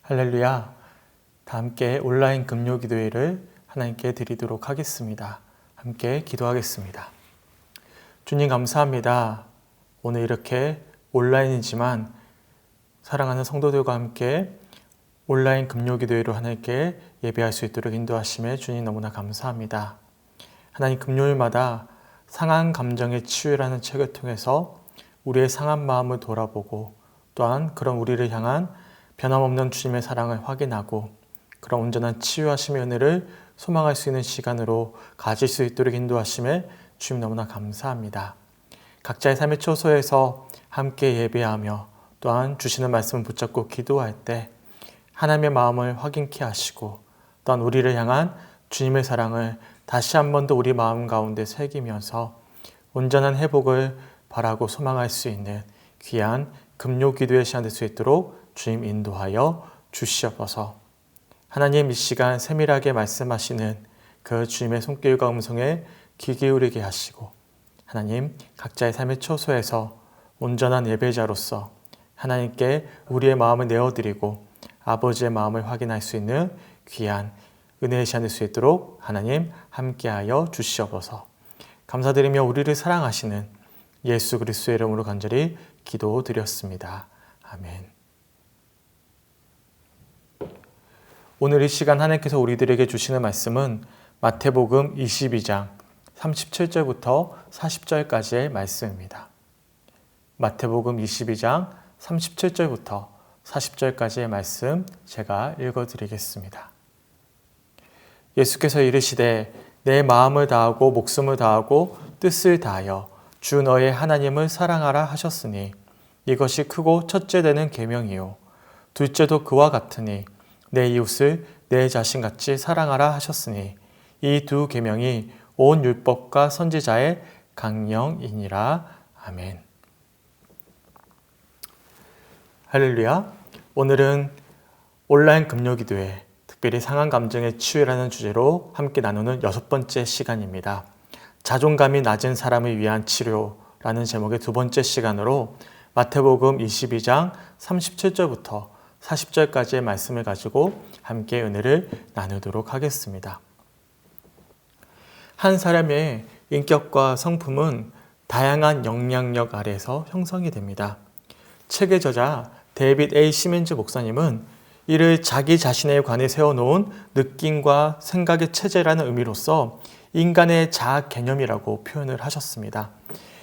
할렐루야. 다 함께 온라인 금요 기도회를 하나님께 드리도록 하겠습니다. 함께 기도하겠습니다. 주님 감사합니다. 오늘 이렇게 온라인이지만 사랑하는 성도들과 함께 온라인 금요 기도회로 하나님께 예배할 수 있도록 인도하심에 주님 너무나 감사합니다. 하나님 금요일마다 상한 감정의 치유라는 책을 통해서 우리의 상한 마음을 돌아보고 또한 그런 우리를 향한 변함없는 주님의 사랑을 확인하고 그런 온전한 치유하심의 은혜를 소망할 수 있는 시간으로 가질 수 있도록 인도하심에 주님 너무나 감사합니다. 각자의 삶의 초소에서 함께 예배하며 또한 주시는 말씀을 붙잡고 기도할 때 하나님의 마음을 확인케 하시고 또한 우리를 향한 주님의 사랑을 다시 한 번 더 우리 마음 가운데 새기면서 온전한 회복을 바라고 소망할 수 있는 귀한 금요 기도의 시간 될 수 있도록 주님 인도하여 주시옵소서. 하나님 이 시간 세밀하게 말씀하시는 그 주님의 손길과 음성에 귀 기울이게 하시고 하나님 각자의 삶의 초소에서 온전한 예배자로서 하나님께 우리의 마음을 내어드리고 아버지의 마음을 확인할 수 있는 귀한 은혜의 시간 될 수 있도록 하나님 함께하여 주시옵소서. 감사드리며 우리를 사랑하시는 예수 그리스도의 이름으로 간절히 기도드렸습니다. 아멘. 오늘 이 시간 하나님께서 우리들에게 주시는 말씀은 마태복음 22장 37절부터 40절까지의 말씀입니다. 마태복음 22장 37절부터 40절까지의 말씀 제가 읽어드리겠습니다. 예수께서 이르시되 내 마음을 다하고 목숨을 다하고 뜻을 다하여 주 너의 하나님을 사랑하라 하셨으니 이것이 크고 첫째 되는 계명이요 둘째도 그와 같으니 내 이웃을 내 자신같이 사랑하라 하셨으니 이 두 계명이 온 율법과 선지자의 강령이니라. 아멘. 할렐루야. 오늘은 온라인 금요기도회 특별히 상한 감정의 치유라는 주제로 함께 나누는 6번째 시간입니다. 자존감이 낮은 사람을 위한 치료라는 제목의 2번째 시간으로 마태복음 22장 37절부터 40절까지의 말씀을 가지고 함께 은혜를 나누도록 하겠습니다. 한 사람의 인격과 성품은 다양한 영향력 아래에서 형성이 됩니다. 책의 저자 데이빗 A. 시멘즈 목사님은 이를 자기 자신에 관해 세워놓은 느낌과 생각의 체제라는 의미로서 인간의 자아 개념이라고 표현을 하셨습니다.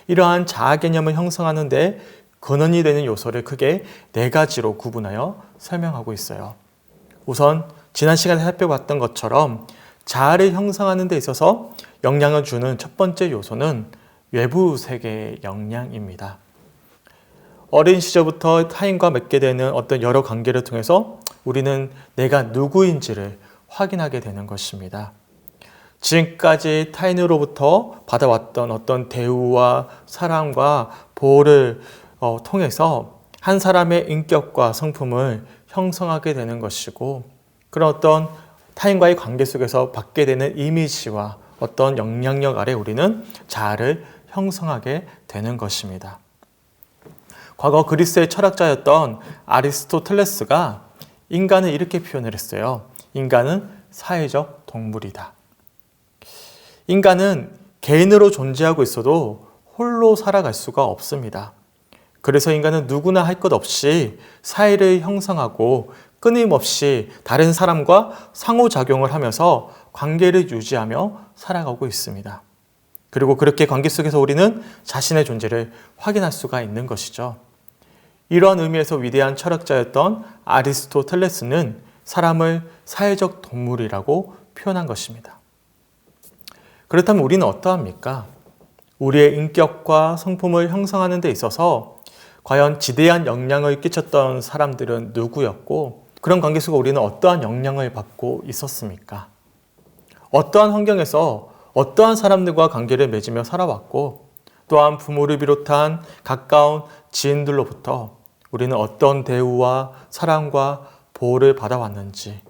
이러한 자아 개념을 형성하는 데 근원이 되는 요소를 크게 4가지로 구분하여 설명하고 있어요. 우선 지난 시간에 살펴봤던 것처럼 자아를 형성하는 데 있어서 영향을 주는 첫 번째 요소는 외부 세계의 영향입니다. 어린 시절부터 타인과 맺게 되는 어떤 여러 관계를 통해서 우리는 내가 누구인지를 확인하게 되는 것입니다. 지금까지 타인으로부터 받아왔던 어떤 대우와 사랑과 보호를 통해서 한 사람의 인격과 성품을 형성하게 되는 것이고 그런 어떤 타인과의 관계 속에서 받게 되는 이미지와 어떤 영향력 아래 우리는 자아를 형성하게 되는 것입니다. 과거 그리스의 철학자였던 아리스토텔레스가 인간을 이렇게 표현을 했어요. 인간은 사회적 동물이다. 인간은 개인으로 존재하고 있어도 홀로 살아갈 수가 없습니다. 그래서 인간은 누구나 할 것 없이 사회를 형성하고 끊임없이 다른 사람과 상호작용을 하면서 관계를 유지하며 살아가고 있습니다. 그리고 그렇게 관계 속에서 우리는 자신의 존재를 확인할 수가 있는 것이죠. 이러한 의미에서 위대한 철학자였던 아리스토텔레스는 사람을 사회적 동물이라고 표현한 것입니다. 그렇다면 우리는 어떠합니까? 우리의 인격과 성품을 형성하는 데 있어서 과연 지대한 영향을 끼쳤던 사람들은 누구였고 그런 관계 속에 우리는 어떠한 영향을 받고 있었습니까? 어떠한 환경에서 어떠한 사람들과 관계를 맺으며 살아왔고 또한 부모를 비롯한 가까운 지인들로부터 우리는 어떤 대우와 사랑과 보호를 받아왔는지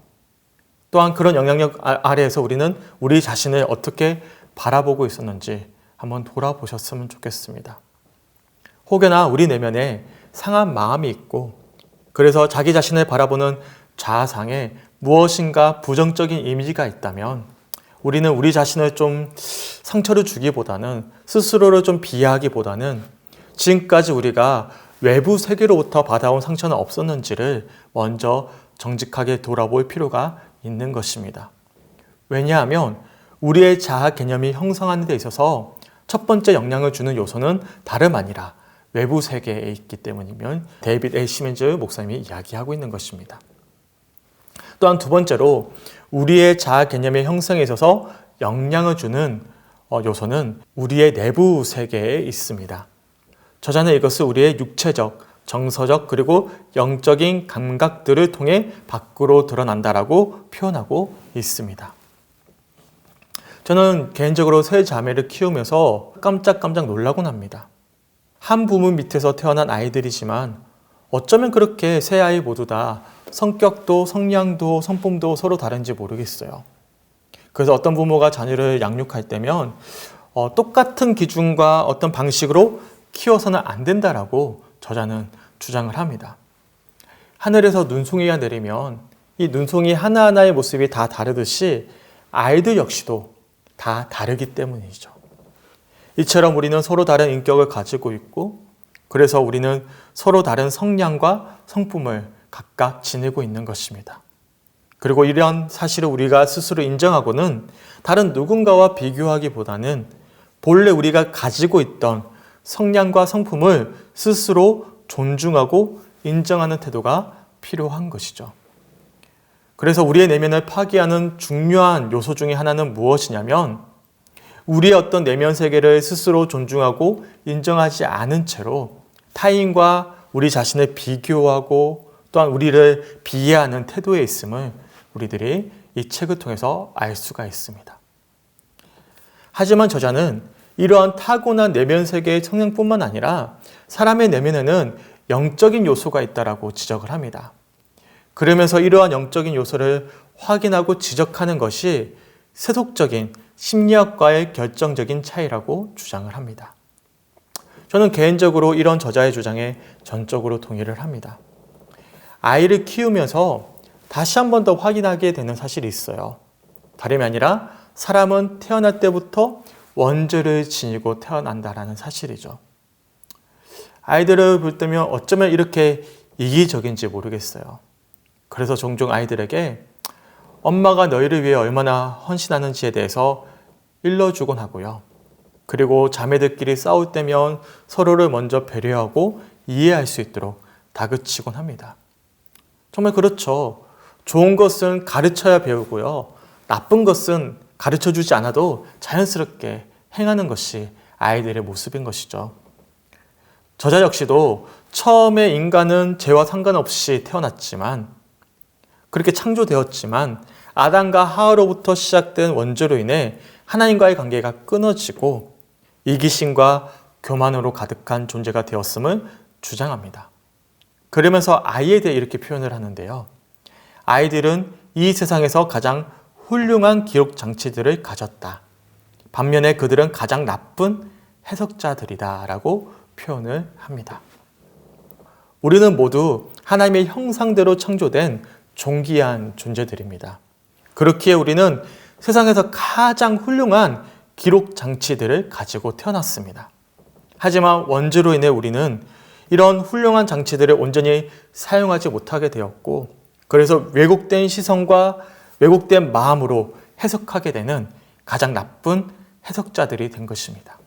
또한 그런 영향력 아래에서 우리는 우리 자신을 어떻게 바라보고 있었는지 한번 돌아보셨으면 좋겠습니다. 혹여나 우리 내면에 상한 마음이 있고 그래서 자기 자신을 바라보는 자아상에 무엇인가 부정적인 이미지가 있다면 우리는 우리 자신을 좀 상처를 주기보다는 스스로를 좀 비하하기보다는 지금까지 우리가 외부 세계로부터 받아온 상처는 없었는지를 먼저 정직하게 돌아볼 필요가 있는 것입니다. 왜냐하면 우리의 자아 개념이 형성하는 데 있어서 첫 번째 영향을 주는 요소는 다름 아니라 외부 세계에 있기 때문이면 데이빗 A. 시먼즈 목사님이 이야기하고 있는 것입니다. 또한 두 번째로 우리의 자아 개념의 형성에 있어서 영향을 주는 요소는 우리의 내부 세계에 있습니다. 저자는 이것을 우리의 육체적, 정서적 그리고 영적인 감각들을 통해 밖으로 드러난다라고 표현하고 있습니다. 저는 개인적으로 세 자매를 키우면서 깜짝깜짝 놀라곤 합니다. 한 부모 밑에서 태어난 아이들이지만 어쩌면 그렇게 세 아이 모두 다 성격도 성량도 성품도 서로 다른지 모르겠어요. 그래서 어떤 부모가 자녀를 양육할 때면 똑같은 기준과 어떤 방식으로 키워서는 안 된다라고 저자는 주장을 합니다. 하늘에서 눈송이가 내리면 이 눈송이 하나하나의 모습이 다 다르듯이 아이들 역시도 다 다르기 때문이죠. 이처럼 우리는 서로 다른 인격을 가지고 있고 그래서 우리는 서로 다른 성량과 성품을 각각 지니고 있는 것입니다. 그리고 이런 사실을 우리가 스스로 인정하고는 다른 누군가와 비교하기보다는 본래 우리가 가지고 있던 성량과 성품을 스스로 존중하고 인정하는 태도가 필요한 것이죠. 그래서 우리의 내면을 파괴하는 중요한 요소 중에 하나는 무엇이냐면 우리의 어떤 내면 세계를 스스로 존중하고 인정하지 않은 채로 타인과 우리 자신을 비교하고 또한 우리를 비하하는 태도에 있음을 우리들이 이 책을 통해서 알 수가 있습니다. 하지만 저자는 이러한 타고난 내면 세계의 성향뿐만 아니라 사람의 내면에는 영적인 요소가 있다라고 지적을 합니다. 그러면서 이러한 영적인 요소를 확인하고 지적하는 것이 세속적인 심리학과의 결정적인 차이라고 주장을 합니다. 저는 개인적으로 이런 저자의 주장에 전적으로 동의를 합니다. 아이를 키우면서 다시 한 번 더 확인하게 되는 사실이 있어요. 다름이 아니라 사람은 태어날 때부터 원죄를 지니고 태어난다라는 사실이죠. 아이들을 볼 때면 어쩌면 이렇게 이기적인지 모르겠어요. 그래서 종종 아이들에게 엄마가 너희를 위해 얼마나 헌신하는지에 대해서 일러주곤 하고요. 그리고 자매들끼리 싸울 때면 서로를 먼저 배려하고 이해할 수 있도록 다그치곤 합니다. 정말 그렇죠. 좋은 것은 가르쳐야 배우고요. 나쁜 것은 가르쳐주지 않아도 자연스럽게 행하는 것이 아이들의 모습인 것이죠. 저자 역시도 처음에 인간은 죄와 상관없이 태어났지만 그렇게 창조되었지만 아담과 하와로부터 시작된 원죄로 인해 하나님과의 관계가 끊어지고 이기심과 교만으로 가득한 존재가 되었음을 주장합니다. 그러면서 아이에 대해 이렇게 표현을 하는데요. 아이들은 이 세상에서 가장 훌륭한 기록 장치들을 가졌다. 반면에 그들은 가장 나쁜 해석자들이다 라고 표현을 합니다. 우리는 모두 하나님의 형상대로 창조된 존귀한 존재들입니다. 그렇기에 우리는 세상에서 가장 훌륭한 기록 장치들을 가지고 태어났습니다. 하지만 원죄로 인해 우리는 이런 훌륭한 장치들을 온전히 사용하지 못하게 되었고 그래서 왜곡된 시선과 왜곡된 마음으로 해석하게 되는 가장 나쁜 해석자들이 된 것입니다.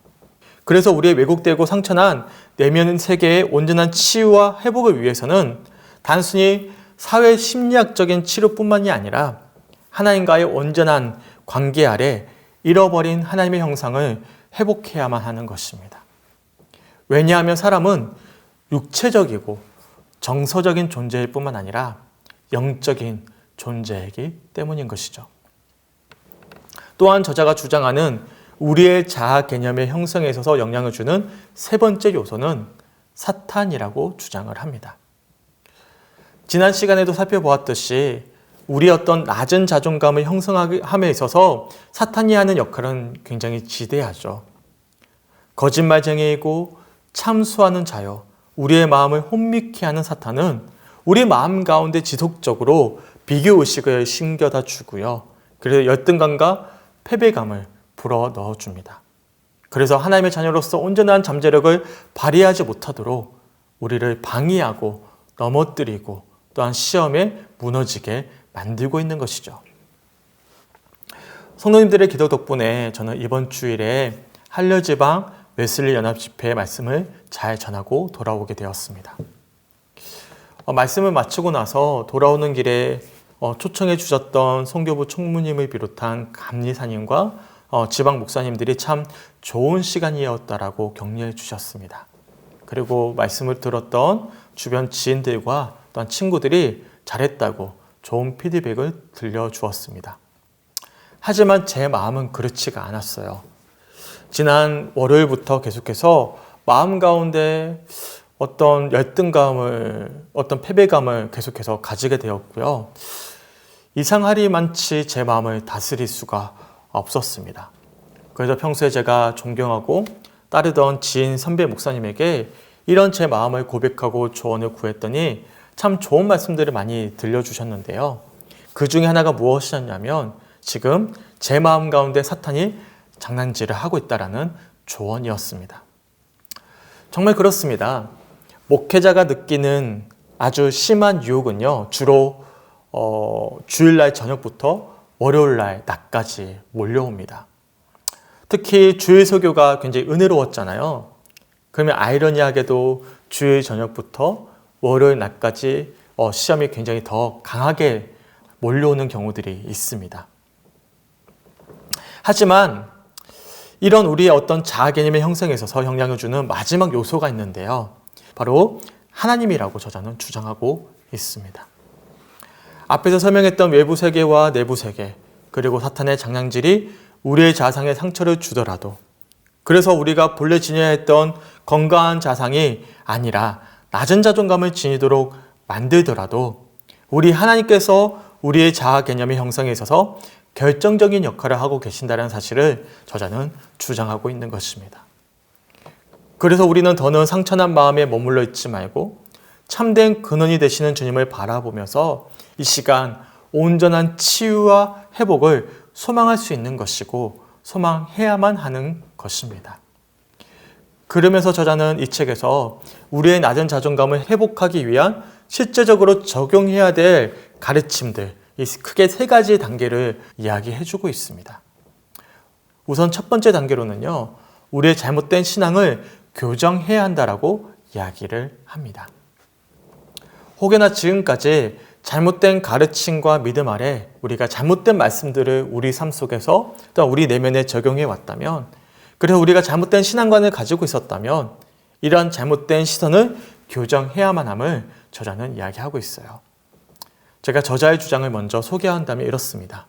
그래서 우리의 왜곡되고 상처난 내면 세계의 온전한 치유와 회복을 위해서는 단순히 사회 심리학적인 치료뿐만이 아니라 하나님과의 온전한 관계 아래 잃어버린 하나님의 형상을 회복해야만 하는 것입니다. 왜냐하면 사람은 육체적이고 정서적인 존재일 뿐만 아니라 영적인 존재이기 때문인 것이죠. 또한 저자가 주장하는 우리의 자아 개념의 형성에 있어서 영향을 주는 세 번째 요소는 사탄이라고 주장을 합니다. 지난 시간에도 살펴보았듯이 우리의 어떤 낮은 자존감을 형성함에 있어서 사탄이 하는 역할은 굉장히 지대하죠. 거짓말쟁이이고 참수하는 자여 우리의 마음을 혼미케 하는 사탄은 우리 마음 가운데 지속적으로 비교의식을 심겨다 주고요. 그래서 열등감과 패배감을 불어 넣어줍니다. 그래서 하나님의 자녀로서 온전한 잠재력을 발휘하지 못하도록 우리를 방해하고 넘어뜨리고 또한 시험에 무너지게 만들고 있는 것이죠. 성도님들의 기도 덕분에 저는 이번 주일에 한려지방 웨슬리 연합집회의 말씀을 잘 전하고 돌아오게 되었습니다. 말씀을 마치고 나서 돌아오는 길에 초청해 주셨던 선교부 총무님을 비롯한 감리사님과 지방 목사님들이 참 좋은 시간이었다라고 격려해 주셨습니다. 그리고 말씀을 들었던 주변 지인들과 또한 친구들이 잘했다고 좋은 피드백을 들려주었습니다. 하지만 제 마음은 그렇지가 않았어요. 지난 월요일부터 계속해서 마음 가운데 어떤 열등감을, 어떤 패배감을 계속해서 가지게 되었고요. 이상하리만치 제 마음을 다스릴 수가 없었습니다. 그래서 평소에 제가 존경하고 따르던 지인 선배 목사님에게 이런 제 마음을 고백하고 조언을 구했더니 참 좋은 말씀들을 많이 들려주셨는데요. 그 중에 하나가 무엇이었냐면 지금 제 마음 가운데 사탄이 장난질을 하고 있다라는 조언이었습니다. 정말 그렇습니다. 목회자가 느끼는 아주 심한 유혹은요, 주로 주일날 저녁부터 월요일날 낮까지 몰려옵니다. 특히 주일 설교가 굉장히 은혜로웠잖아요. 그러면 아이러니하게도 주일 저녁부터 월요일 낮까지 시험이 굉장히 더 강하게 몰려오는 경우들이 있습니다. 하지만 이런 우리의 어떤 자아 개념의 형성에 있어서 영향을 주는 마지막 요소가 있는데요. 바로 하나님이라고 저자는 주장하고 있습니다. 앞에서 설명했던 외부 세계와 내부 세계, 그리고 사탄의 장난질이 우리의 자상에 상처를 주더라도, 그래서 우리가 본래 지녀야 했던 건강한 자상이 아니라 낮은 자존감을 지니도록 만들더라도 우리 하나님께서 우리의 자아 개념의 형성에 있어서 결정적인 역할을 하고 계신다는 사실을 저자는 주장하고 있는 것입니다. 그래서 우리는 더는 상처난 마음에 머물러 있지 말고 참된 근원이 되시는 주님을 바라보면서 이 시간 온전한 치유와 회복을 소망할 수 있는 것이고 소망해야만 하는 것입니다. 그러면서 저자는 이 책에서 우리의 낮은 자존감을 회복하기 위한 실제적으로 적용해야 될 가르침들, 이 크게 세 가지 단계를 이야기해주고 있습니다. 우선 첫 번째 단계로는요, 우리의 잘못된 신앙을 교정해야 한다라고 이야기를 합니다. 혹여나 지금까지 잘못된 가르침과 믿음 아래 우리가 잘못된 말씀들을 우리 삶 속에서 또 우리 내면에 적용해 왔다면, 그래서 우리가 잘못된 신앙관을 가지고 있었다면 이러한 잘못된 시선을 교정해야만 함을 저자는 이야기하고 있어요. 제가 저자의 주장을 먼저 소개한다면 이렇습니다.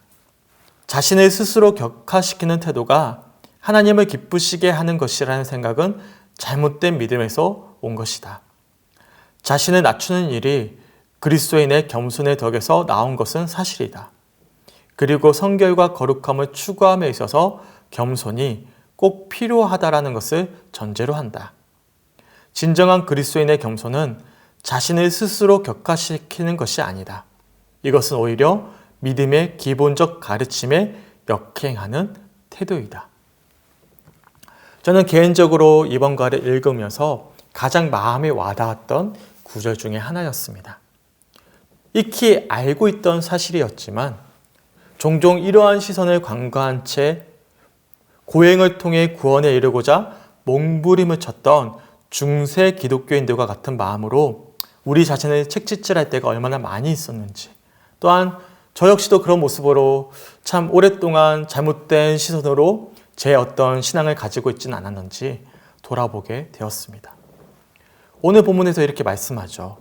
자신을 스스로 격하시키는 태도가 하나님을 기쁘시게 하는 것이라는 생각은 잘못된 믿음에서 온 것이다. 자신을 낮추는 일이 그리스도인의 겸손의 덕에서 나온 것은 사실이다. 그리고 성결과 거룩함을 추구함에 있어서 겸손이 꼭 필요하다라는 것을 전제로 한다. 진정한 그리스도인의 겸손은 자신을 스스로 격하시키는 것이 아니다. 이것은 오히려 믿음의 기본적 가르침에 역행하는 태도이다. 저는 개인적으로 이번 글을 읽으면서 가장 마음에 와닿았던 구절 중에 하나였습니다. 익히 알고 있던 사실이었지만 종종 이러한 시선을 관과한 채 고행을 통해 구원에 이르고자 몸부림을 쳤던 중세 기독교인들과 같은 마음으로 우리 자신을 책짓질할 때가 얼마나 많이 있었는지, 또한 저 역시도 그런 모습으로 참 오랫동안 잘못된 시선으로 제 어떤 신앙을 가지고 있지는 않았는지 돌아보게 되었습니다. 오늘 본문에서 이렇게 말씀하죠.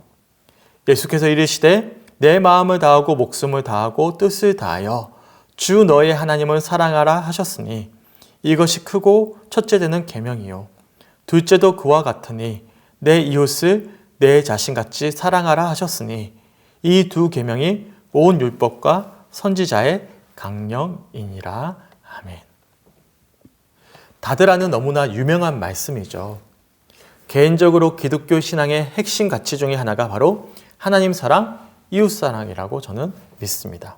예수께서 이르시되 내 마음을 다하고 목숨을 다하고 뜻을 다하여 주 너의 하나님을 사랑하라 하셨으니 이것이 크고 첫째 되는 계명이요 둘째도 그와 같으니 내 이웃을 내 자신같이 사랑하라 하셨으니 이 두 계명이 온 율법과 선지자의 강령이니라. 아멘. 다들 아는 너무나 유명한 말씀이죠. 개인적으로 기독교 신앙의 핵심 가치 중에 하나가 바로 하나님 사랑, 이웃 사랑이라고 저는 믿습니다.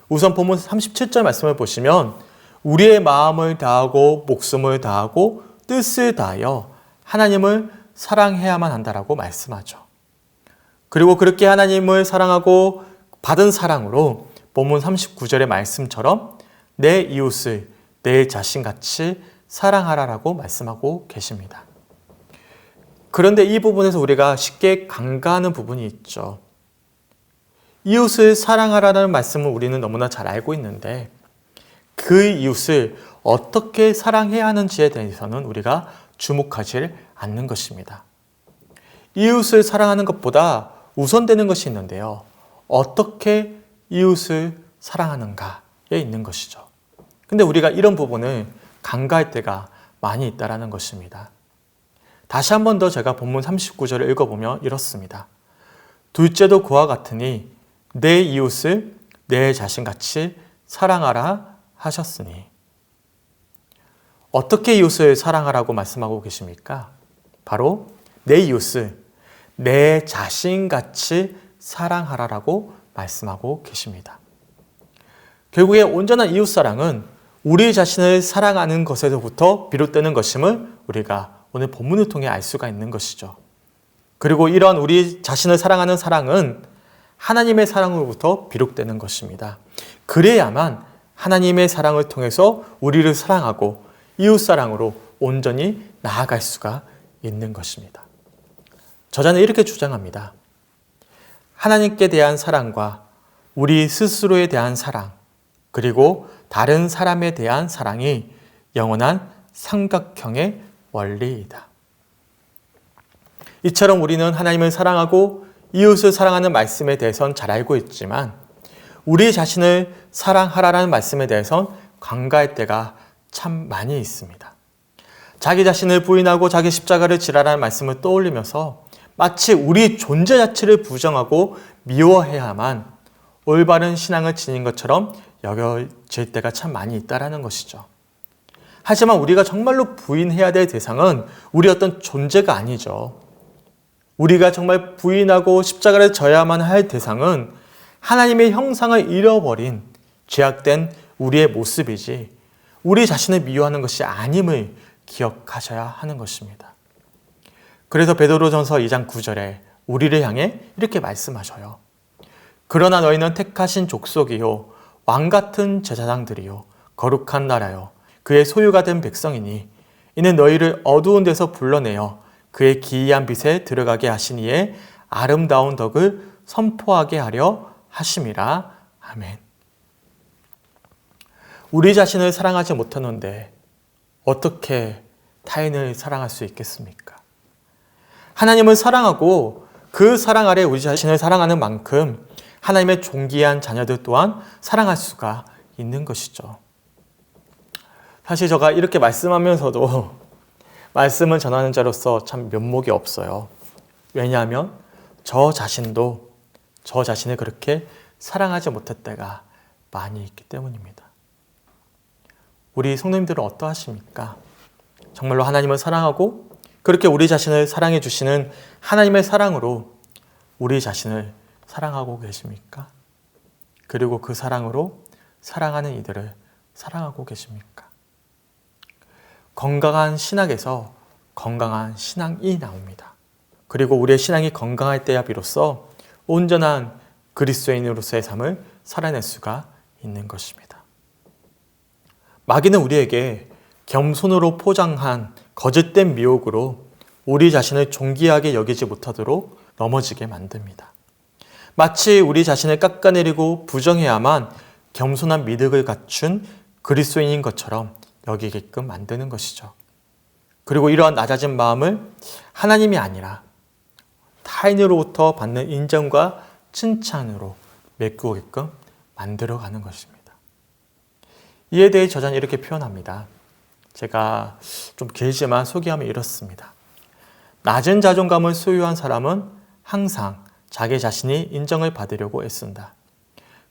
우선 본문 37절 말씀을 보시면 우리의 마음을 다하고 목숨을 다하고 뜻을 다하여 하나님을 사랑해야만 한다라고 말씀하죠. 그리고 그렇게 하나님을 사랑하고 받은 사랑으로 본문 39절의 말씀처럼 내 이웃을 내 자신같이 사랑하라라고 말씀하고 계십니다. 그런데 이 부분에서 우리가 쉽게 간과하는 부분이 있죠. 이웃을 사랑하라는 말씀을 우리는 너무나 잘 알고 있는데 그 이웃을 어떻게 사랑해야 하는지에 대해서는 우리가 주목하지 않는 것입니다. 이웃을 사랑하는 것보다 우선되는 것이 있는데요. 어떻게 이웃을 사랑하는가에 있는 것이죠. 근데 우리가 이런 부분을 간과할 때가 많이 있다는 것입니다. 다시 한 번 더 제가 본문 39절을 읽어보면 이렇습니다. 둘째도 그와 같으니 내 이웃을 내 자신같이 사랑하라 하셨으니. 어떻게 이웃을 사랑하라고 말씀하고 계십니까? 바로 내 이웃을 내 자신같이 사랑하라라고 말씀하고 계십니다. 결국에 온전한 이웃사랑은 우리 자신을 사랑하는 것에서부터 비롯되는 것임을 우리가 오늘 본문을 통해 알 수가 있는 것이죠. 그리고 이런 우리 자신을 사랑하는 사랑은 하나님의 사랑으로부터 비롯되는 것입니다. 그래야만 하나님의 사랑을 통해서 우리를 사랑하고 이웃사랑으로 온전히 나아갈 수가 있는 것입니다. 저자는 이렇게 주장합니다. 하나님께 대한 사랑과 우리 스스로에 대한 사랑, 그리고 다른 사람에 대한 사랑이 영원한 삼각형의 원리이다. 이처럼 우리는 하나님을 사랑하고 이웃을 사랑하는 말씀에 대해서는 잘 알고 있지만 우리 자신을 사랑하라는 말씀에 대해서는 간과할 때가 참 많이 있습니다. 자기 자신을 부인하고 자기 십자가를 지라라는 말씀을 떠올리면서 마치 우리 존재 자체를 부정하고 미워해야만 올바른 신앙을 지닌 것처럼 여겨질 때가 참 많이 있다는 것이죠. 하지만 우리가 정말로 부인해야 될 대상은 우리 어떤 존재가 아니죠. 우리가 정말 부인하고 십자가를 져야만 할 대상은 하나님의 형상을 잃어버린 죄악된 우리의 모습이지 우리 자신을 미워하는 것이 아님을 기억하셔야 하는 것입니다. 그래서 베드로전서 2장 9절에 우리를 향해 이렇게 말씀하셔요. 그러나 너희는 택하신 족속이요 왕같은 제사장들이요 거룩한 나라요 그의 소유가 된 백성이니 이는 너희를 어두운 데서 불러내어 그의 기이한 빛에 들어가게 하신 이의 아름다운 덕을 선포하게 하려 하심이라. 아멘. 우리 자신을 사랑하지 못하는데 어떻게 타인을 사랑할 수 있겠습니까? 하나님을 사랑하고 그 사랑 아래 우리 자신을 사랑하는 만큼 하나님의 존귀한 자녀들 또한 사랑할 수가 있는 것이죠. 사실 제가 이렇게 말씀하면서도 말씀을 전하는 자로서 참 면목이 없어요. 왜냐하면 저 자신도 저 자신을 그렇게 사랑하지 못할 때가 많이 있기 때문입니다. 우리 성도님들은 어떠하십니까? 정말로 하나님을 사랑하고 그렇게 우리 자신을 사랑해 주시는 하나님의 사랑으로 우리 자신을 사랑하고 계십니까? 그리고 그 사랑으로 사랑하는 이들을 사랑하고 계십니까? 건강한 신학에서 건강한 신앙이 나옵니다. 그리고 우리의 신앙이 건강할 때야 비로소 온전한 그리스도인으로서의 삶을 살아낼 수가 있는 것입니다. 마귀는 우리에게 겸손으로 포장한 거짓된 미혹으로 우리 자신을 존귀하게 여기지 못하도록 넘어지게 만듭니다. 마치 우리 자신을 깎아내리고 부정해야만 겸손한 미덕을 갖춘 그리스도인인 것처럼 여기게끔 만드는 것이죠. 그리고 이러한 낮아진 마음을 하나님이 아니라 타인으로부터 받는 인정과 칭찬으로 메꾸게끔 만들어가는 것입니다. 이에 대해 저자는 이렇게 표현합니다. 제가 좀 길지만 소개하면 이렇습니다. 낮은 자존감을 소유한 사람은 항상 자기 자신이 인정을 받으려고 애쓴다.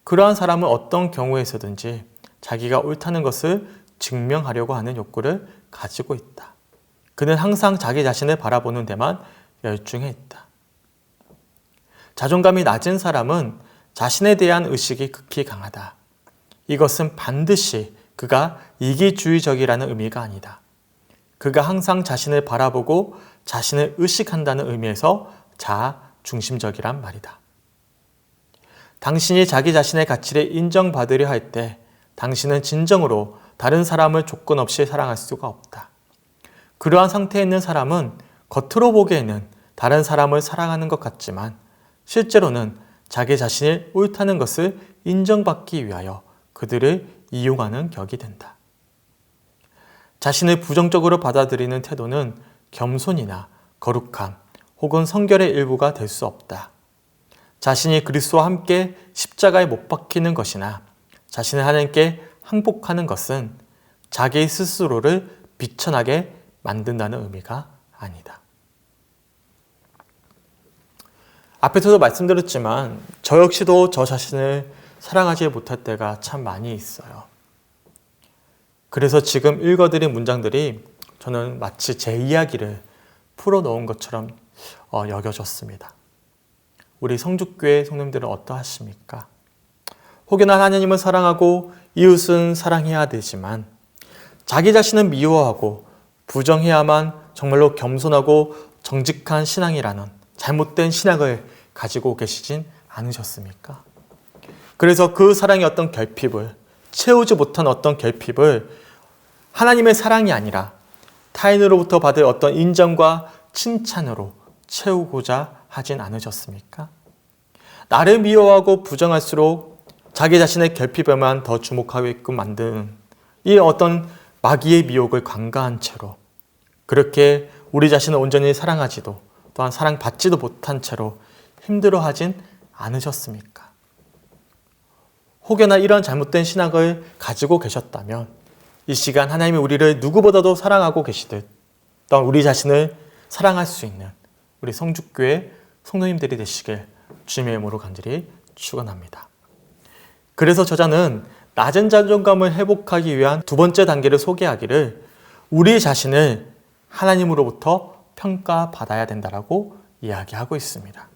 그러한 사람은 어떤 경우에서든지 자기가 옳다는 것을 증명하려고 하는 욕구를 가지고 있다. 그는 항상 자기 자신을 바라보는 데만 열중해 있다. 자존감이 낮은 사람은 자신에 대한 의식이 극히 강하다. 이것은 반드시 그가 이기주의적이라는 의미가 아니다. 그가 항상 자신을 바라보고 자신을 의식한다는 의미에서 자아 중심적이란 말이다. 당신이 자기 자신의 가치를 인정받으려 할 때 당신은 진정으로 다른 사람을 조건 없이 사랑할 수가 없다. 그러한 상태에 있는 사람은 겉으로 보기에는 다른 사람을 사랑하는 것 같지만 실제로는 자기 자신이 옳다는 것을 인정받기 위하여 그들을 이용하는 격이 된다. 자신을 부정적으로 받아들이는 태도는 겸손이나 거룩함 혹은 성결의 일부가 될 수 없다. 자신이 그리스도와 함께 십자가에 못 박히는 것이나 자신을 하나님께 항복하는 것은 자기 스스로를 비천하게 만든다는 의미가 아니다. 앞에서도 말씀드렸지만 저 역시도 저 자신을 사랑하지 못할 때가 참 많이 있어요. 그래서 지금 읽어드린 문장들이 저는 마치 제 이야기를 풀어놓은 것처럼 여겨졌습니다. 우리 성죽교회 성도님들은 어떠하십니까? 혹여나 하나님을 사랑하고 이웃은 사랑해야 되지만 자기 자신은 미워하고 부정해야만 정말로 겸손하고 정직한 신앙이라는 잘못된 신앙을 가지고 계시진 않으셨습니까? 그래서 그 사랑의 어떤 결핍을 채우지 못한 어떤 결핍을 하나님의 사랑이 아니라 타인으로부터 받을 어떤 인정과 칭찬으로 채우고자 하진 않으셨습니까? 나를 미워하고 부정할수록 자기 자신의 결핍에만 더 주목하게끔 만드는 이 어떤 마귀의 미혹을 간과한 채로 그렇게 우리 자신을 온전히 사랑하지도 또한 사랑받지도 못한 채로 힘들어하진 않으셨습니까? 혹여나 이런 잘못된 신학을 가지고 계셨다면 이 시간 하나님이 우리를 누구보다도 사랑하고 계시듯 또한 우리 자신을 사랑할 수 있는 우리 성죽교회 성도님들이 되시길 주님의 이름으로 간절히 축원합니다. 그래서 저자는 낮은 자존감을 회복하기 위한 두 번째 단계를 소개하기를 우리 자신을 하나님으로부터 평가받아야 된다라고 이야기하고 있습니다.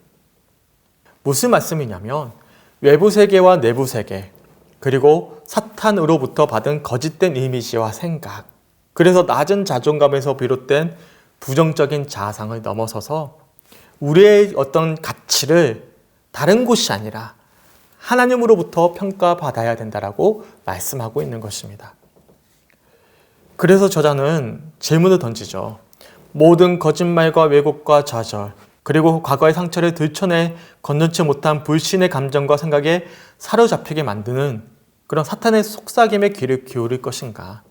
무슨 말씀이냐면 외부 세계와 내부 세계 그리고 사탄으로부터 받은 거짓된 이미지와 생각 그래서 낮은 자존감에서 비롯된 부정적인 자아상을 넘어서서 우리의 어떤 가치를 다른 곳이 아니라 하나님으로부터 평가받아야 된다라고 말씀하고 있는 것입니다. 그래서 저자는 질문을 던지죠. 모든 거짓말과 왜곡과 좌절 그리고 과거의 상처를 들춰내 건너지 못한 불신의 감정과 생각에 사로잡히게 만드는 그런 사탄의 속삭임에 귀를 기울일 것인가?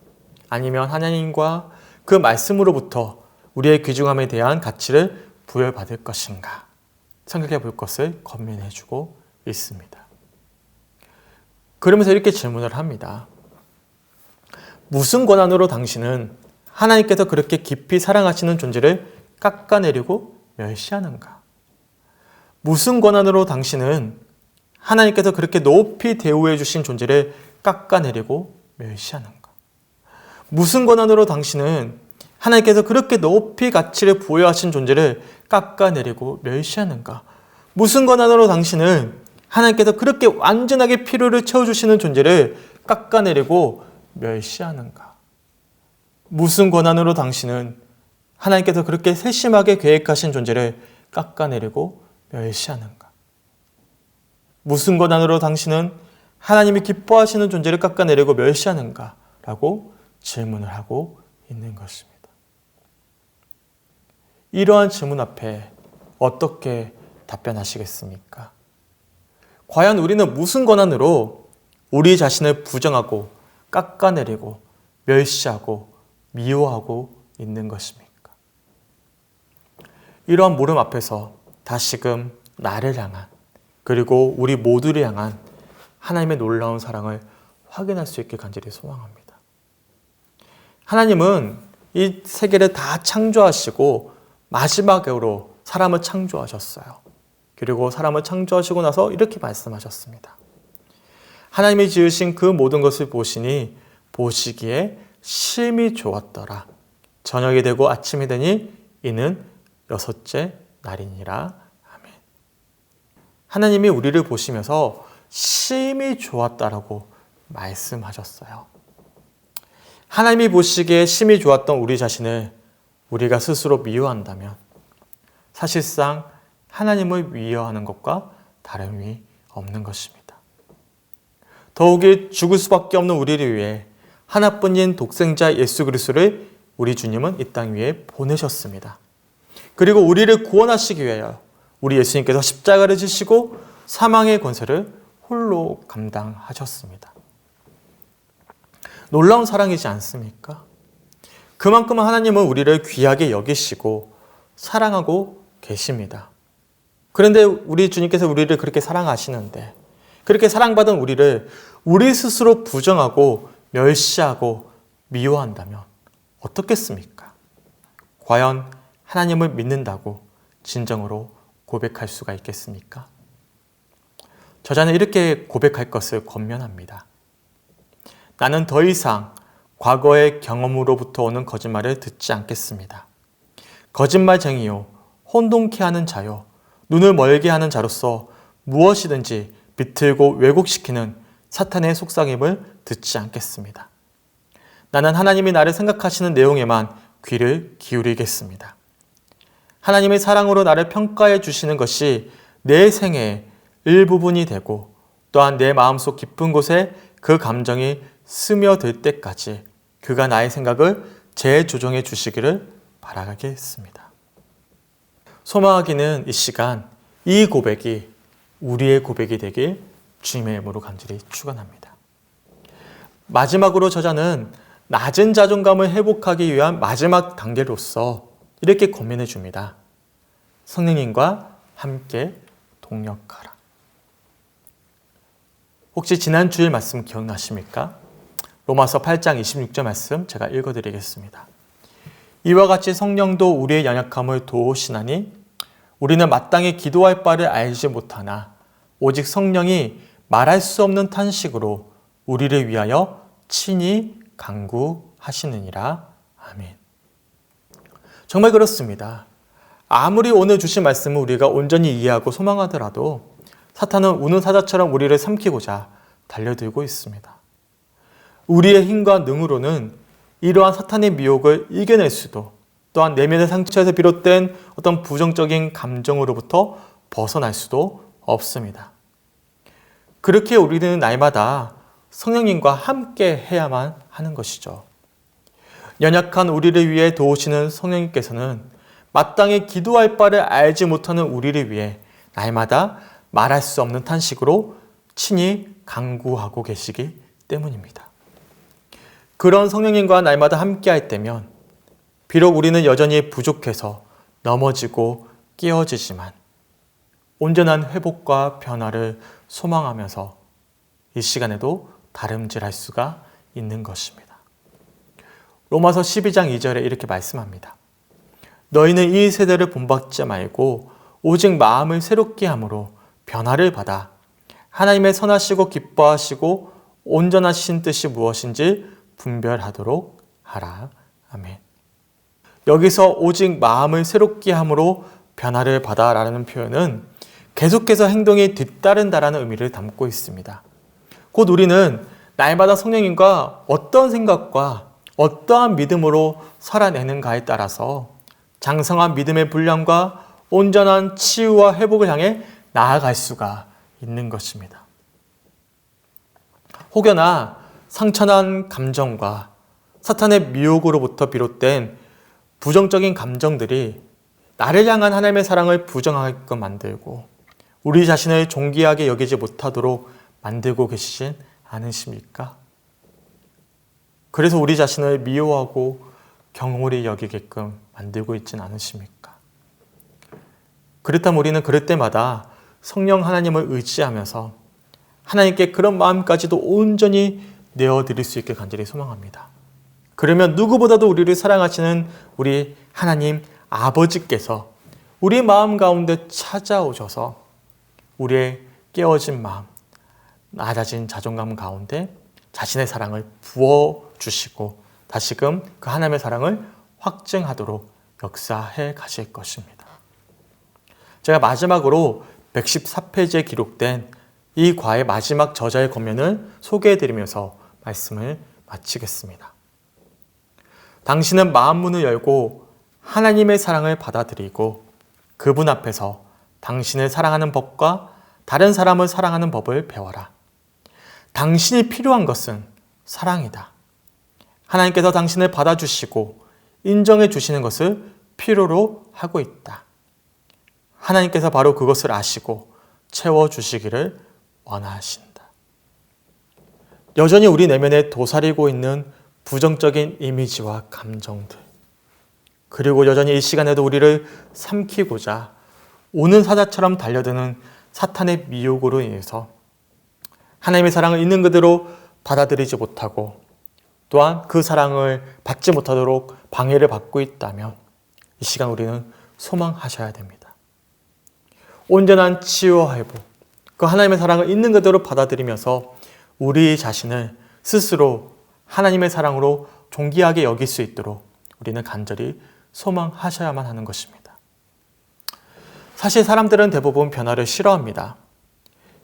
아니면 하나님과 그 말씀으로부터 우리의 귀중함에 대한 가치를 부여받을 것인가? 생각해 볼 것을 권면해 주고 있습니다. 그러면서 이렇게 질문을 합니다. 무슨 권한으로 당신은 하나님께서 그렇게 깊이 사랑하시는 존재를 깎아내리고 멸시하는가? 무슨 권한으로 당신은 하나님께서 그렇게 높이 대우해 주신 존재를 깎아내리고 멸시하는가? 무슨 권한으로 당신은 하나님께서 그렇게 높이 가치를 부여하신 존재를 깎아내리고 멸시하는가? 무슨 권한으로 당신은 하나님께서 그렇게 완전하게 필요를 채워주시는 존재를 깎아내리고 멸시하는가? 무슨 권한으로 당신은 하나님께서 그렇게 세심하게 계획하신 존재를 깎아내리고 멸시하는가? 무슨 권한으로 당신은 하나님이 기뻐하시는 존재를 깎아내리고 멸시하는가? 라고 질문을 하고 있는 것입니다. 이러한 질문 앞에 어떻게 답변하시겠습니까? 과연 우리는 무슨 권한으로 우리 자신을 부정하고 깎아내리고 멸시하고 미워하고 있는 것입니까? 이러한 물음 앞에서 다시금 나를 향한 그리고 우리 모두를 향한 하나님의 놀라운 사랑을 확인할 수 있게 간절히 소망합니다. 하나님은 이 세계를 다 창조하시고 마지막으로 사람을 창조하셨어요. 그리고 사람을 창조하시고 나서 이렇게 말씀하셨습니다. 하나님이 지으신 그 모든 것을 보시니 보시기에 심히 좋았더라. 저녁이 되고 아침이 되니 이는 여섯째 날이니라. 아멘. 하나님이 우리를 보시면서 심히 좋았다라고 말씀하셨어요. 하나님이 보시기에 심히 좋았던 우리 자신을 우리가 스스로 미워한다면 사실상 하나님을 미워하는 것과 다름이 없는 것입니다. 더욱이 죽을 수밖에 없는 우리를 위해 하나뿐인 독생자 예수 그리스도를 우리 주님은 이 땅 위에 보내셨습니다. 그리고 우리를 구원하시기 위하여 우리 예수님께서 십자가를 지시고 사망의 권세를 홀로 감당하셨습니다. 놀라운 사랑이지 않습니까? 그만큼 하나님은 우리를 귀하게 여기시고 사랑하고 계십니다. 그런데 우리 주님께서 우리를 그렇게 사랑하시는데 그렇게 사랑받은 우리를 우리 스스로 부정하고 멸시하고 미워한다면 어떻겠습니까? 과연 하나님을 믿는다고 진정으로 고백할 수가 있겠습니까? 저자는 이렇게 고백할 것을 권면합니다. 나는 더 이상 과거의 경험으로부터 오는 거짓말을 듣지 않겠습니다. 거짓말쟁이요, 혼동케 하는 자요, 눈을 멀게 하는 자로서 무엇이든지 비틀고 왜곡시키는 사탄의 속삭임을 듣지 않겠습니다. 나는 하나님이 나를 생각하시는 내용에만 귀를 기울이겠습니다. 하나님의 사랑으로 나를 평가해 주시는 것이 내 생애의 일부분이 되고 또한 내 마음속 깊은 곳에 그 감정이 스며들 때까지 그가 나의 생각을 재조정해 주시기를 바라겠습니다. 소망하기는 이 시간 이 고백이 우리의 고백이 되길 주님의 이름으로 간절히 축원합니다. 마지막으로 저자는 낮은 자존감을 회복하기 위한 마지막 단계로서 이렇게 권면해 줍니다. 성령님과 함께 동력하라. 혹시 지난 주일 말씀 기억나십니까? 로마서 8장 26절 말씀 제가 읽어드리겠습니다. 이와 같이 성령도 우리의 연약함을 도우시나니 우리는 마땅히 기도할 바를 알지 못하나 오직 성령이 말할 수 없는 탄식으로 우리를 위하여 친히 간구하시느니라. 아멘. 정말 그렇습니다. 아무리 오늘 주신 말씀을 우리가 온전히 이해하고 소망하더라도 사탄은 우는 사자처럼 우리를 삼키고자 달려들고 있습니다. 우리의 힘과 능으로는 이러한 사탄의 미혹을 이겨낼 수도 또한 내면의 상처에서 비롯된 어떤 부정적인 감정으로부터 벗어날 수도 없습니다. 그렇게 우리는 날마다 성령님과 함께 해야만 하는 것이죠. 연약한 우리를 위해 도우시는 성령님께서는 마땅히 기도할 바를 알지 못하는 우리를 위해 날마다 말할 수 없는 탄식으로 친히 간구하고 계시기 때문입니다. 그런 성령님과 날마다 함께 할 때면 비록 우리는 여전히 부족해서 넘어지고 깨어지지만 온전한 회복과 변화를 소망하면서 이 시간에도 다름질할 수가 있는 것입니다. 로마서 12장 2절에 이렇게 말씀합니다. 너희는 이 세대를 본받지 말고 오직 마음을 새롭게 함으로 변화를 받아 하나님의 선하시고 기뻐하시고 온전하신 뜻이 무엇인지 분별하도록 하라. 아멘. 여기서 오직 마음을 새롭게 함으로 변화를 받아 라는 표현은 계속해서 행동이 뒤따른다라는 의미를 담고 있습니다. 곧 우리는 날마다 성령님과 어떤 생각과 어떠한 믿음으로 살아내는가에 따라서 장성한 믿음의 분량과 온전한 치유와 회복을 향해 나아갈 수가 있는 것입니다. 혹여나 상처난 감정과 사탄의 미혹으로부터 비롯된 부정적인 감정들이 나를 향한 하나님의 사랑을 부정하게끔 만들고 우리 자신을 존귀하게 여기지 못하도록 만들고 계시진 않으십니까? 그래서 우리 자신을 미워하고 경홀히 여기게끔 만들고 있진 않으십니까? 그렇다면 우리는 그럴 때마다 성령 하나님을 의지하면서 하나님께 그런 마음까지도 온전히 내어드릴 수 있게 간절히 소망합니다. 그러면 누구보다도 우리를 사랑하시는 우리 하나님 아버지께서 우리 마음 가운데 찾아오셔서 우리의 깨어진 마음, 낮아진 자존감 가운데 자신의 사랑을 부어주시고 다시금 그 하나님의 사랑을 확증하도록 역사해 가실 것입니다. 제가 마지막으로 114페이지에 기록된 이 과의 마지막 저자의 권면을 소개해드리면서 말씀을 마치겠습니다. 당신은 마음 문을 열고 하나님의 사랑을 받아들이고 그분 앞에서 당신을 사랑하는 법과 다른 사람을 사랑하는 법을 배워라. 당신이 필요한 것은 사랑이다. 하나님께서 당신을 받아주시고 인정해 주시는 것을 필요로 하고 있다. 하나님께서 바로 그것을 아시고 채워주시기를 원하신다. 여전히 우리 내면에 도사리고 있는 부정적인 이미지와 감정들, 그리고 여전히 이 시간에도 우리를 삼키고자 오는 사자처럼 달려드는 사탄의 미혹으로 인해서 하나님의 사랑을 있는 그대로 받아들이지 못하고 또한 그 사랑을 받지 못하도록 방해를 받고 있다면 이 시간 우리는 소망하셔야 됩니다. 온전한 치유와 회복, 그 하나님의 사랑을 있는 그대로 받아들이면서 우리 자신을 스스로 하나님의 사랑으로 존귀하게 여길 수 있도록 우리는 간절히 소망하셔야만 하는 것입니다. 사실 사람들은 대부분 변화를 싫어합니다.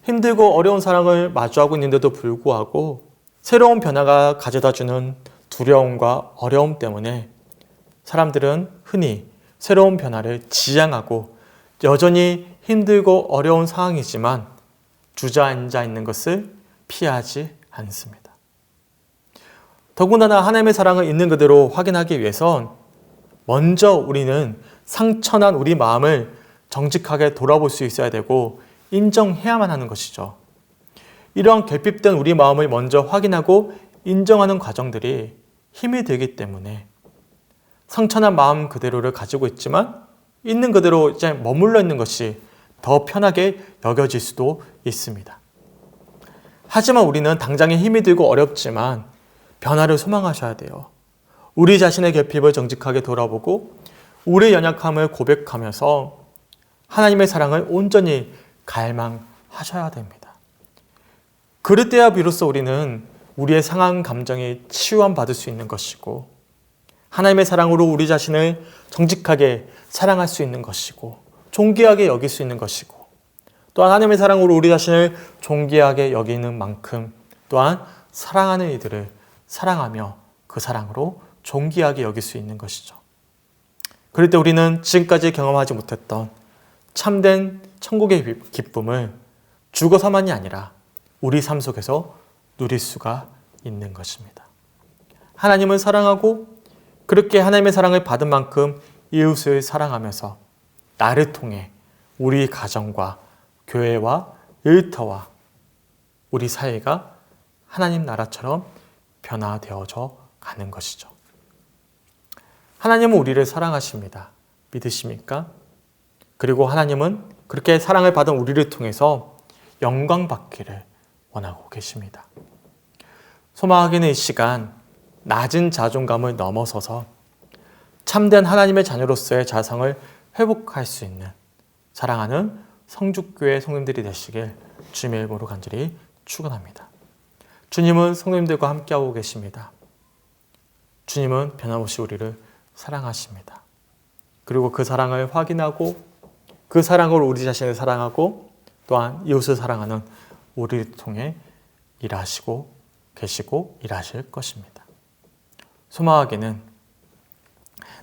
힘들고 어려운 사랑을 마주하고 있는데도 불구하고 새로운 변화가 가져다주는 두려움과 어려움 때문에 사람들은 흔히 새로운 변화를 지향하고 여전히 힘들고 어려운 상황이지만 주저앉아 있는 것을 피하지 않습니다. 더군다나 하나님의 사랑을 있는 그대로 확인하기 위해선 먼저 우리는 상처난 우리 마음을 정직하게 돌아볼 수 있어야 되고 인정해야만 하는 것이죠. 이러한 결핍된 우리 마음을 먼저 확인하고 인정하는 과정들이 힘이 들기 때문에 상처난 마음 그대로를 가지고 있지만 있는 그대로 이제 머물러 있는 것이 더 편하게 여겨질 수도 있습니다. 하지만 우리는 당장에 힘이 들고 어렵지만 변화를 소망하셔야 돼요. 우리 자신의 결핍을 정직하게 돌아보고 우리의 연약함을 고백하면서 하나님의 사랑을 온전히 갈망하셔야 됩니다. 그럴 때야 비로소 우리는 우리의 상한 감정이 치유함 받을 수 있는 것이고 하나님의 사랑으로 우리 자신을 정직하게 사랑할 수 있는 것이고 존귀하게 여길 수 있는 것이고 또한 하나님의 사랑으로 우리 자신을 존귀하게 여기는 만큼 또한 사랑하는 이들을 사랑하며 그 사랑으로 존귀하게 여길 수 있는 것이죠. 그럴 때 우리는 지금까지 경험하지 못했던 참된 천국의 기쁨을 죽어서만이 아니라 우리 삶 속에서 누릴 수가 있는 것입니다. 하나님을 사랑하고 그렇게 하나님의 사랑을 받은 만큼 이웃을 사랑하면서 나를 통해 우리 가정과 교회와 일터와 우리 사회가 하나님 나라처럼 변화되어져 가는 것이죠. 하나님은 우리를 사랑하십니다. 믿으십니까? 그리고 하나님은 그렇게 사랑을 받은 우리를 통해서 영광 받기를 원하고 계십니다. 소망하기는 이 시간 낮은 자존감을 넘어서서 참된 하나님의 자녀로서의 자성을 회복할 수 있는 사랑하는 성죽교회 성도님들이 되시길 주님의 이름으로 간절히 축원합니다. 주님은 성도님들과 함께하고 계십니다. 주님은 변함없이 우리를 사랑하십니다. 그리고 그 사랑을 확인하고 그 사랑으로 우리 자신을 사랑하고 또한 이웃을 사랑하는 우리를 통해 일하시고 계시고 일하실 것입니다. 소망하기는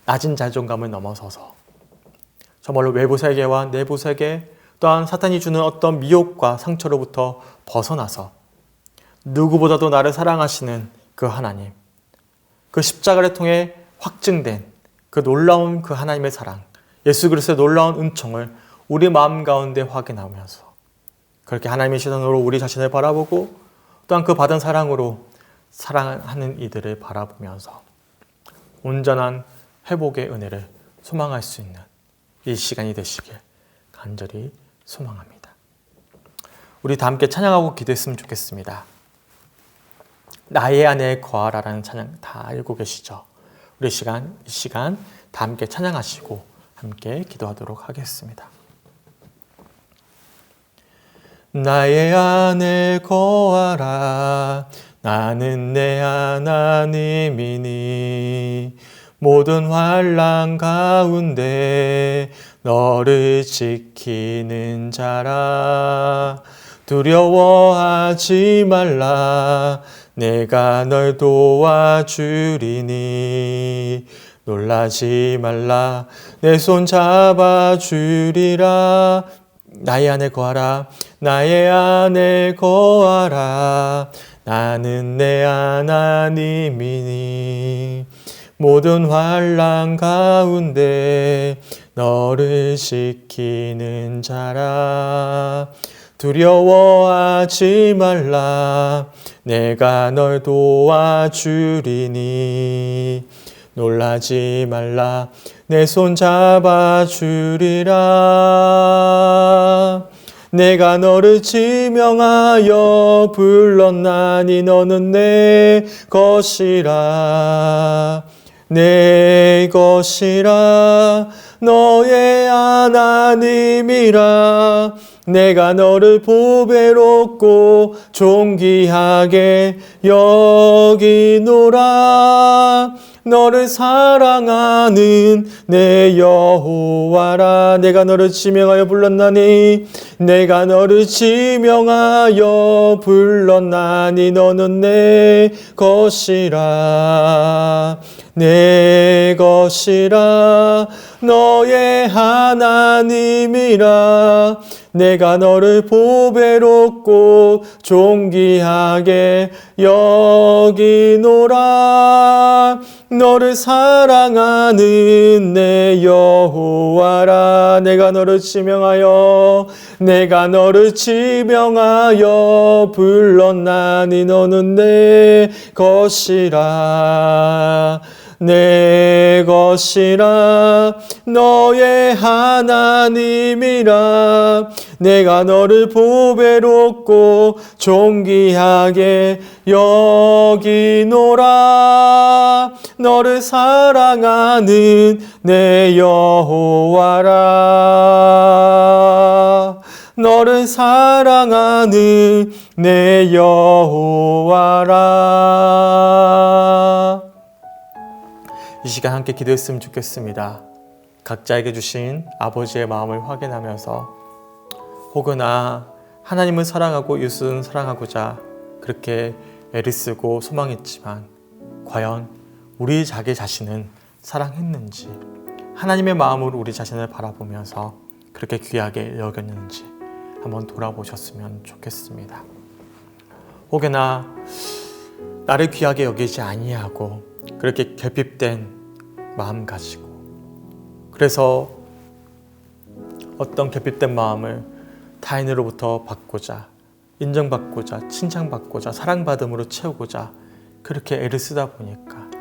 낮은 자존감을 넘어서서 정말로 외부 세계와 내부 세계 또한 사탄이 주는 어떤 미혹과 상처로부터 벗어나서 누구보다도 나를 사랑하시는 그 하나님, 그 십자가를 통해 확증된 그 놀라운 그 하나님의 사랑, 예수 그리스도의 놀라운 은총을 우리 마음 가운데 확인하면서 그렇게 하나님의 시선으로 우리 자신을 바라보고 또한 그 받은 사랑으로 사랑하는 이들을 바라보면서 온전한 회복의 은혜를 소망할 수 있는 이 시간이 되시길 간절히 소망합니다. 우리 다 함께 찬양하고 기도했으면 좋겠습니다. 나의 안에 거하라라는 찬양 다 알고 계시죠? 우리 이 시간 다 함께 찬양하시고 함께 기도하도록 하겠습니다. 나의 안에 거하라 나는 내 하나님이니 모든 환난 가운데 너를 지키는 자라. 두려워하지 말라. 내가 널 도와주리니. 놀라지 말라. 내 손 잡아주리라. 나의 안에 거하라. 나의 안에 거하라. 나는 내 하나님이니. 모든 환난 가운데 너를 지키는 자라. 두려워하지 말라. 내가 널 도와주리니. 놀라지 말라. 내 손 잡아주리라. 내가 너를 지명하여 불렀나니 너는 내 것이라. 내 것이라. 너의 하나님이라. 내가 너를 보배롭고 존귀하게 여기노라. 너를 사랑하는 내 여호와라. 내가 너를 지명하여 불렀나니. 내가 너를 지명하여 불렀나니 너는 내 것이라. 내 것이라. 너의 하나님이라. 내가 너를 보배롭고 존귀하게 여기노라. 너를 사랑하는 내 여호와라. 내가 너를 지명하여 불렀나니 너는 내 것이라. 내 것이라. 너의 하나님이라. 내가 너를 보배롭고 존귀하게 여기노라. 너를 사랑하는 내 여호와라. 너를 사랑하는 내 여호와라. 이 시간 함께 기도했으면 좋겠습니다. 각자에게 주신 아버지의 마음을 확인하면서 혹여나 하나님을 사랑하고 이웃은 사랑하고자 그렇게 애를 쓰고 소망했지만 과연 우리 자기 자신은 사랑했는지, 하나님의 마음으로 우리 자신을 바라보면서 그렇게 귀하게 여겼는지 한번 돌아보셨으면 좋겠습니다. 혹여나 나를 귀하게 여기지 아니하고 그렇게 결핍된 마음 가지고, 그래서 어떤 결핍된 마음을 타인으로부터 받고자, 인정받고자, 칭찬받고자, 사랑받음으로 채우고자 그렇게 애를 쓰다 보니까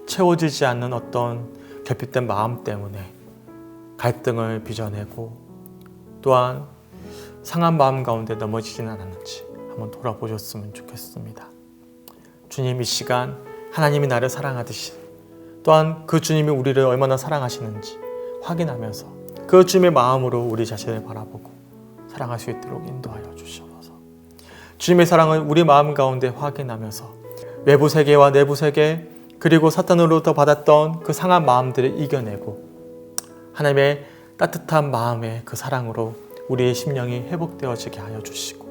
채워지지 않는 어떤 결핍된 마음 때문에 갈등을 빚어내고 또한 상한 마음 가운데 넘어지지는 않았는지 한번 돌아보셨으면 좋겠습니다. 주님, 이 시간 하나님이 나를 사랑하듯이 또한 그 주님이 우리를 얼마나 사랑하시는지 확인하면서 그 주님의 마음으로 우리 자신을 바라보고 사랑할 수 있도록 인도하여 주시옵소서. 주님의 사랑을 우리 마음 가운데 확인하면서 외부 세계와 내부 세계 그리고 사탄으로부터 받았던 그 상한 마음들을 이겨내고 하나님의 따뜻한 마음의 그 사랑으로 우리의 심령이 회복되어지게 하여 주시고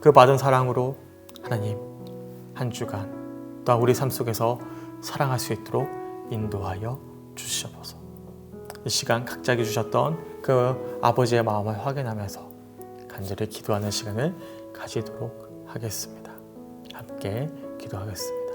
그 받은 사랑으로 하나님 한 주간 또한 우리 삶 속에서 사랑할 수 있도록 인도하여 주시옵소서. 이 시간 각자에게 주셨던 그 아버지의 마음을 확인하면서 간절히 기도하는 시간을 가지도록 하겠습니다. 함께 기도하겠습니다.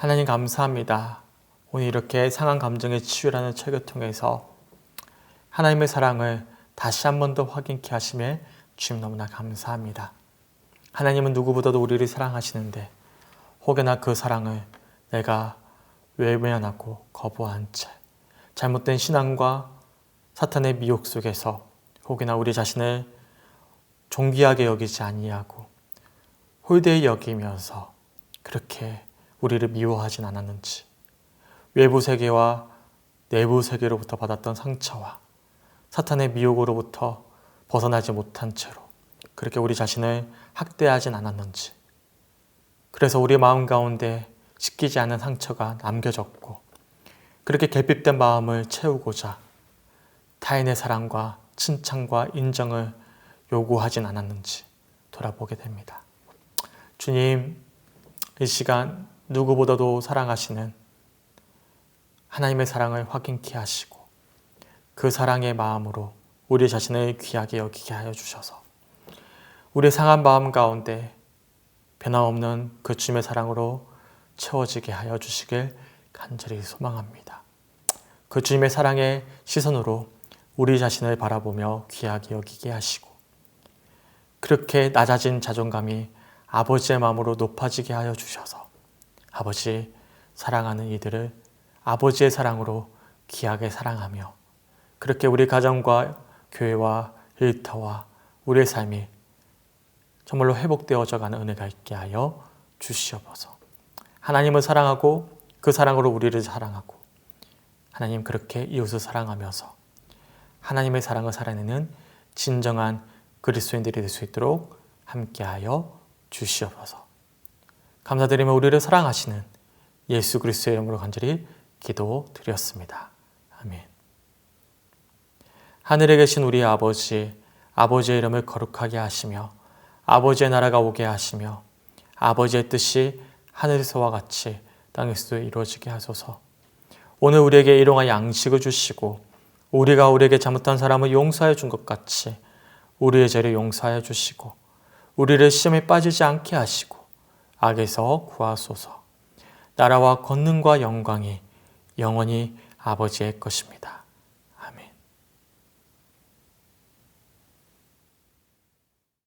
하나님 감사합니다. 오늘 이렇게 상한 감정의 치유라는 책을 통해서 하나님의 사랑을 다시 한 번 더 확인케 하심에 주님 너무나 감사합니다. 하나님은 누구보다도 우리를 사랑하시는데 혹여나 그 사랑을 내가 외면하고 거부한 채 잘못된 신앙과 사탄의 미혹 속에서 혹여나 우리 자신을 존귀하게 여기지 아니하고 홀대히 여기면서 그렇게 우리를 미워하진 않았는지, 외부 세계와 내부 세계로부터 받았던 상처와 사탄의 미혹으로부터 벗어나지 못한 채로 그렇게 우리 자신을 학대하진 않았는지, 그래서 우리 마음 가운데 씻기지 않은 상처가 남겨졌고 그렇게 결핍된 마음을 채우고자 타인의 사랑과 칭찬과 인정을 요구하진 않았는지 돌아보게 됩니다. 주님, 이 시간 누구보다도 사랑하시는 하나님의 사랑을 확인케 하시고 그 사랑의 마음으로 우리 자신을 귀하게 여기게 하여 주셔서 우리의 상한 마음 가운데 변함없는 그 주님의 사랑으로 채워지게 하여 주시길 간절히 소망합니다. 그 주님의 사랑의 시선으로 우리 자신을 바라보며 귀하게 여기게 하시고 그렇게 낮아진 자존감이 아버지의 마음으로 높아지게 하여 주셔서 아버지 사랑하는 이들을 아버지의 사랑으로 귀하게 사랑하며 그렇게 우리 가정과 교회와 일터와 우리의 삶이 정말로 회복되어져 가는 은혜가 있게 하여 주시옵소서. 하나님을 사랑하고 그 사랑으로 우리를 사랑하고 하나님 그렇게 이웃을 사랑하면서 하나님의 사랑을 살아내는 진정한 그리스도인들이 될 수 있도록 함께하여 주시옵소서. 감사드리며 우리를 사랑하시는 예수 그리스도의 이름으로 간절히 기도드렸습니다. 아멘. 하늘에 계신 우리 아버지, 아버지의 이름을 거룩하게 하시며 아버지의 나라가 오게 하시며 아버지의 뜻이 하늘에서와 같이 땅에서도 이루어지게 하소서. 오늘 우리에게 일용할 양식을 주시고 우리가 우리에게 잘못한 사람을 용서해 준 것 같이 우리의 죄를 용서하여 주시고 우리를 시험에 빠지지 않게 하시고 악에서 구하소서. 나라와 권능과 영광이 영원히 아버지의 것입니다.